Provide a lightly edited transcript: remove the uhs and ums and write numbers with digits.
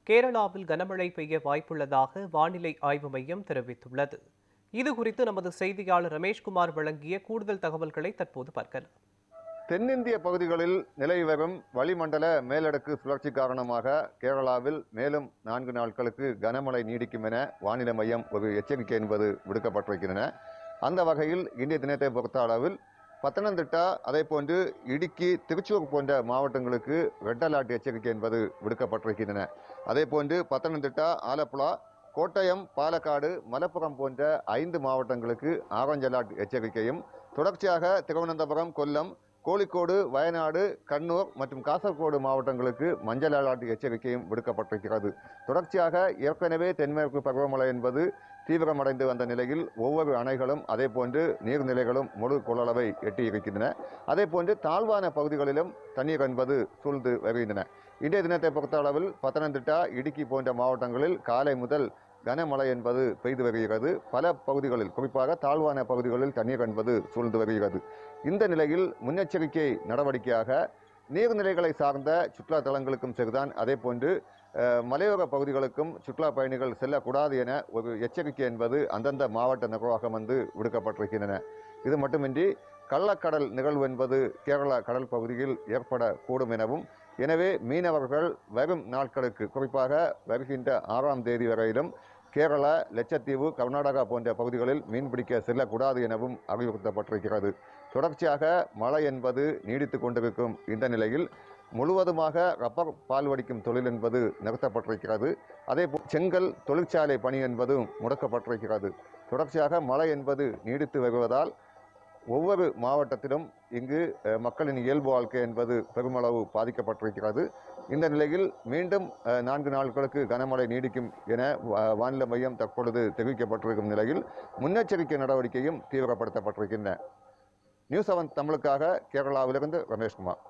கேரளாவில் கனமழை பெய்ய வாய்ப்புள்ளதாக வானிலை ஆய்வு மையம் தெரிவித்துள்ளது. இதுகுறித்து நமது செய்தியாளர் ரமேஷ்குமார் வழங்கிய கூடுதல் தகவல்களை தற்போது பார்க்கலாம். தென்னிந்திய பகுதிகளில் நிலவி வரும் வளிமண்டல மேலடுக்கு சுழற்சி காரணமாக கேரளாவில் மேலும் 4 நாட்களுக்கு கனமழை நீடிக்கும் என வானிலை மையம் ஒரு எச்சரிக்கை என்பது விடுக்கப்பட்டிருக்கின்றன. அந்த வகையில் இன்றைய தினத்தை பொறுத்த அளவில் பத்தனந்திட்டா, அதே போன்று இடுக்கி, திருச்சூர் போன்ற மாவட்டங்களுக்கு ரெட் அலர்ட் எச்சரிக்கை என்பது விடுக்கப்பட்டிருக்கின்றன. அதே போன்று பத்தனந்திட்டா, ஆலப்புழா, கோட்டயம், பாலக்காடு, மலப்புரம் போன்ற 5 மாவட்டங்களுக்கு ஆரஞ்சு அலர்ட் எச்சரிக்கையும், தொடர்ச்சியாக திருவனந்தபுரம், கொல்லம், கோழிக்கோடு, வயநாடு, கண்ணூர் மற்றும் காசர்கோடு மாவட்டங்களுக்கு மஞ்சள் அலர்ட் எச்சரிக்கையும் விடுக்கப்பட்டிருக்கிறது. தொடர்ச்சியாக ஏற்கனவே தென்மேற்கு பருவமழை என்பது தீவிரமடைந்து வந்த நிலையில் ஒவ்வொரு அணைகளும் அதே போன்று நீர்நிலைகளும் முழு கொள்ளளவை எட்டியிருக்கின்றன. அதே போன்று தாழ்வான பகுதிகளிலும் தண்ணீர் என்பது சூழ்ந்து வருகின்றன. இன்றைய தினத்தை பொறுத்த அளவில் பத்தனந்திட்டா, இடுக்கி போன்ற மாவட்டங்களில் காலை முதல் கனமழை என்பது பெய்து வருகிறது. பல பகுதிகளில், குறிப்பாக தாழ்வான பகுதிகளில் தண்ணீர் என்பது சூழ்ந்து வருகிறது. இந்த நிலையில் முன்னெச்சரிக்கை நடவடிக்கையாக நீர்நிலைகளை சார்ந்த சுற்றுலா தலங்களுக்கும் சரிதான், அதே போன்று மலையோர பகுதிகளுக்கும் சுற்றுலா பயணிகள் செல்லக்கூடாது என ஒரு எச்சரிக்கை என்பது அந்தந்த மாவட்ட நிர்வாகம் விடுக்கப்பட்டிருக்கின்றன. இது மட்டுமின்றி கள்ளக்கடல் நிகழ்வு என்பது கேரளா கடல் பகுதியில் ஏற்படக்கூடும் எனவும், எனவே மீனவர்கள் வரும் நாட்களுக்கு, குறிப்பாக வருகின்ற 6ஆம் தேதி வரையிலும் கேரளா, லட்சத்தீவு, கர்நாடகா போன்ற பகுதிகளில் மீன்பிடிக்க செல்லக்கூடாது எனவும் அறிவுறுத்தப்பட்டிருக்கிறது. தொடர்ச்சியாக மழை என்பது நீடித்து கொண்டிருக்கும் இந்த நிலையில் முழுவதுமாக ரப்பர் பால்வடிக்கும் தொழில் என்பது நிறுத்தப்பட்டிருக்கிறது. அதேபோல் செங்கல் தொழிற்சாலை பணி என்பதும் முடக்கப்பட்டிருக்கிறது. தொடர்ச்சியாக மழை என்பது நீடித்து வருவதால் ஒவ்வொரு மாவட்டத்திலும் இங்கு மக்களின் இயல்பு வாழ்க்கை என்பது பெருமளவு பாதிக்கப்பட்டிருக்கிறது. இந்த நிலையில் மீண்டும் 4 நாட்களுக்கு கனமழை நீடிக்கும் என வானிலை மையம் தற்பொழுது தெரிவிக்கப்பட்டிருக்கும் நிலையில் முன்னெச்சரிக்கை நடவடிக்கையும் தீவிரப்படுத்தப்பட்டிருக்கின்றன. நியூஸ் 7 தமிழுக்காக கேரளாவிலிருந்து ரமேஷ்குமார்.